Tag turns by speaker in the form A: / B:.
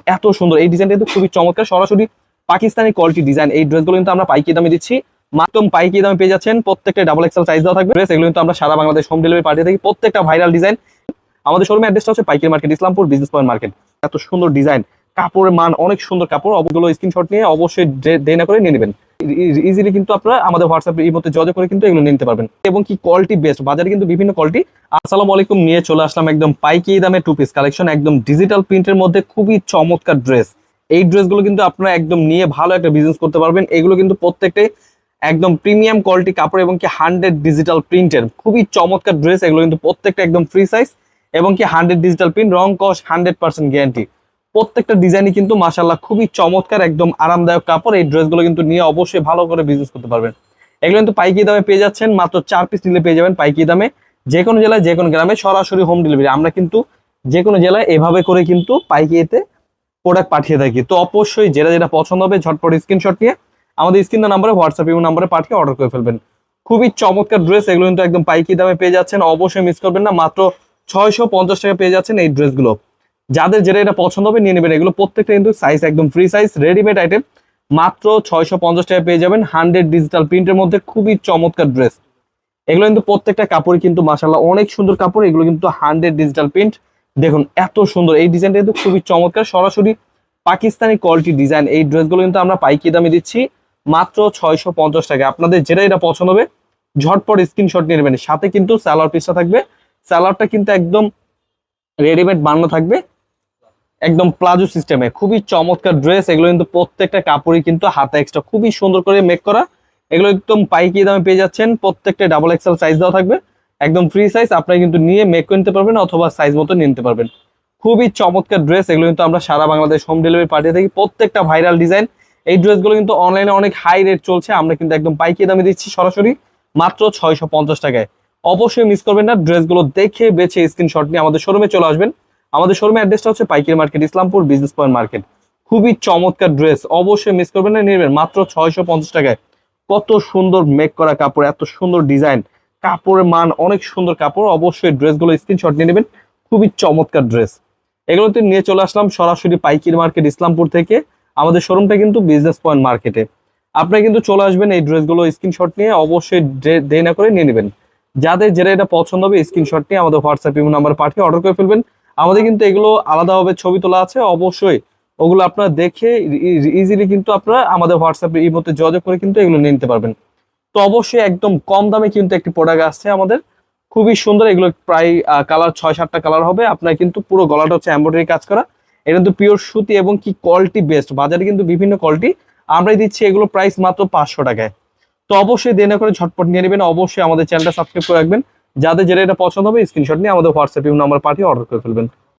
A: এত সুন্দর এই ডিজাইনটা কিন্তু খুবই চমৎকার, সরাসরি পাকিস্তানি কোয়ালিটি ডিজাইন। এই ড্রেসগুলো কিন্তু আমরা পাইকারি দামে দিচ্ছি, মাত্র পাইকারি দামে পেয়ে যাচ্ছেন। প্রত্যেকটা ডাবল এক্সেল সাইজ দেওয়া থাকবে ড্রেস। এগুলো কিন্তু আমরা সারা বাংলাদেশ হোম ডেলিভারি পাঠিয়ে থাকি, প্রত্যেকটা ভাইরাল ডিজাইন। আমাদের শোরুমের অ্যাড্রেসটা হচ্ছে পাইকারি market, Islampur business point market. এত সুন্দর ডিজাইন, কাপড়ের মান অনেক সুন্দর কাপড়। অবগুলো স্ক্রিনশট নিয়ে অবশ্যই দেরি না করে নিয়ে নেবেন। ইজিলি কিন্তু আপনারা আমাদের হোয়াটসঅ্যাপে এই মধ্যে যোগাযোগ করে কিন্তু এগুলো নিতে পারবেন, এবং কি কোয়ালিটি বেস্ট। বাজারে কিন্তু বিভিন্ন কোয়ালিটি। আসসালামু আলাইকুম, নিয়ে চলে আসলাম একদম পাইকারি দামে টু পিস কালেকশন, একদম ডিজিটাল প্রিন্টের মধ্যে খুবই চমৎকার ড্রেস। এই ড্রেসগুলো কিন্তু আপনারা একদম নিয়ে ভালো একটা বিজনেস করতে পারবেন। এগুলো কিন্তু প্রত্যেকটাই একদম প্রিমিয়াম কোয়ালিটি কাপড়, এবং কি 100 ডিজিটাল প্রিন্টের খুবই চমৎকার ড্রেস। এগুলো কিন্তু প্রত্যেকটা একদম ফ্রি সাইজ, এবং কি 100 ডিজিটাল প্রিন্ট, রং কস 100% গ্যারান্টি। প্রত্যেকটা ডিজাইনই কিন্তু মাশাআল্লাহ খুবই চমৎকার, একদম আরামদায়ক কাপড়। এই ড্রেসগুলো কিন্তু নিয়ে অবশ্যই ভালো করে বিজনেস করতে পারবেন। এগুলো কিন্তু পাইকারি দামে পেয়ে যাচ্ছেন, মাত্র 4 পিস নিলে পেয়ে যাবেন পাইকারি দামে। যে কোনো জেলায় যে কোনো গ্রামে সরাসরি হোম ডেলিভারি। আমরা কিন্তু যে কোনো জেলায় এভাবে করে কিন্তু পাইকারিতে প্রোডাক্ট পাঠিয়ে থাকি। তো অবশ্যই যেটা যেটা পছন্দ হবে ঝটপট স্ক্রিনশট নিয়ে আমাদের স্ক্রিন নাম্বারে হোয়াটসঅ্যাপ নাম্বারে পাঠিয়ে অর্ডার করে ফেলবেন। খুবই চমৎকার ড্রেস, এগুলো কিন্তু একদম পাইকারি দামে পেয়ে যাচ্ছেন। অবশ্যই মিস করবেন না, মাত্র 650 টাকা পেয়ে যাচ্ছেন এই ড্রেসগুলো। যাদের যেটা এটা পছন্দ হবে নিয়ে নেবেন। এগুলো প্রত্যেকটা কিন্তু সাইজ একদম ফ্রি সাইজ, রেডিমেড আইটেম। মাত্র 650 টাকা পেয়ে যাবেন 100 ডিজিটাল প্রিন্টের মধ্যে খুবই চমৎকার ড্রেস। এগুলো কিন্তু প্রত্যেকটা কাপড় কিন্তু মাশাআল্লাহ অনেক সুন্দর কাপড়। এগুলো কিন্তু 100 ডিজিটাল প্রিন্ট। দেখুন এত সুন্দর এই ডিজাইনটা কিন্তু খুবই চমৎকার, সরাসরি পাকিস্তানি কোয়ালিটি ডিজাইন। এই ড্রেসগুলো কিন্তু আমরা পাইকারি দামে দিচ্ছি মাত্র 650 টাকা। আপনাদের যেটা এটা পছন্দ হবে ঝটপট স্ক্রিনশট নিয়ে নেবেন। সাথে কিন্তু সালোয়ার পিসটা থাকবে, সালোয়ারটা কিন্তু একদম রেডিমেড বানানো থাকবে, একদম প্লাজো সিস্টেমে। খুবই চমৎকার ড্রেস। এগুলো কিন্তু প্রত্যেকটা কাপড়ই কিন্তু হাতে এক্সট্রা খুবই সুন্দর করে মেক করা। এগুলো একদম পাইকারি দামে পেয়ে যাচ্ছেন। প্রত্যেকটা ডাবল এক্সেল সাইজ দেওয়া থাকবে, একদম ফ্রি সাইজ। আপনারা কিন্তু নিয়ে মেক করে নিতে পারবেন, অথবা সাইজ মতো নিয়ে নিতে পারবেন। খুবই চমৎকার ড্রেস। এগুলো কিন্তু আমরা সারা বাংলাদেশ হোম ডেলিভারি পাঠিয়ে থাকি, প্রত্যেকটা ভাইরাল ডিজাইন। এই ড্রেসগুলো কিন্তু অনলাইনে অনেক হাই রেট চলছে, আমরা কিন্তু একদম পাইকারি দামে দিচ্ছি সরাসরি মাত্র 650 টাকায়। অবশ্যই মিস করবেন না, ড্রেসগুলো দেখে বেছে স্ক্রিনশট নিয়ে আমাদের শোরুমে চলে আসবেন। আমাদের শোরুমের অ্যাড্রেসটা হচ্ছে পাইকারি market, Islampur business point market. খুবই চমৎকার ড্রেস, অবশ্যই মিস করবেন না, নেবেন মাত্র 650 টাকায়। কত সুন্দর মেক করা কাপড়, এত সুন্দর ডিজাইন, কাপড়ের মান অনেক সুন্দর কাপড়। অবশ্যই ড্রেসগুলো স্ক্রিনশট নিয়ে নেবেন, খুবই চমৎকার ড্রেস। এগুলোতে নিয়ে চলে আসলাম সরাসরি পাইকারি মার্কেট ইসলামপুর থেকে। আমাদের শোরুমটা কিন্তু বিজনেস পয়েন্ট মার্কেটে। আপনারা কিন্তু চলে আসবেন, এই ড্রেসগুলো স্ক্রিনশট নিয়ে অবশ্যই দেরি না করে নিয়ে নেবেন। যাদের যেটা এটা পছন্দ হবে স্ক্রিনশট নিয়ে আমাদের হোয়াটসঅ্যাপ নাম্বার পাঠিয়ে অর্ডার করে ফেলবেন। আমাদের কিন্তু এগুলো আলাদাভাবে ছবি তোলা আছে, অবশ্যই ওগুলো আপনারা দেখে ইজিলি কিন্তু আপনারা আমাদের হোয়াটসঅ্যাপে এই মধ্যে যোগাযোগ করে কিন্তু এগুলো নিয়ে নিতে পারবেন। তো অবশ্যই একদম কম দামে কিন্তু একটি প্রোডাক্ট আসছে আমাদের, খুবই সুন্দর। এগুলো প্রায় কালার 6-7টা কালার হবে। আপনার কিন্তু পুরো গলাটা হচ্ছে এমব্রয়ডারি কাজ করা। এটা কিন্তু পিওর সুতি, এবং কি কোয়ালিটি বেস্ট। বাজারে কিন্তু বিভিন্ন কোয়ালিটি, আমরাই দিচ্ছি এগুলো প্রাইস মাত্র 500 টাকায়। তো অবশ্যই দেরি না করে ঝটপট নিয়ে নেবেন। অবশ্যই আমাদের চ্যানেলটা সাবস্ক্রাইব করে রাখবেন। যাদের যেটা এটা পছন্দ হবে স্ক্রিনশট নিয়ে আমাদের হোয়াটসঅ্যাপ নাম্বার পাঠিয়ে অর্ডার করে ফেলবেন।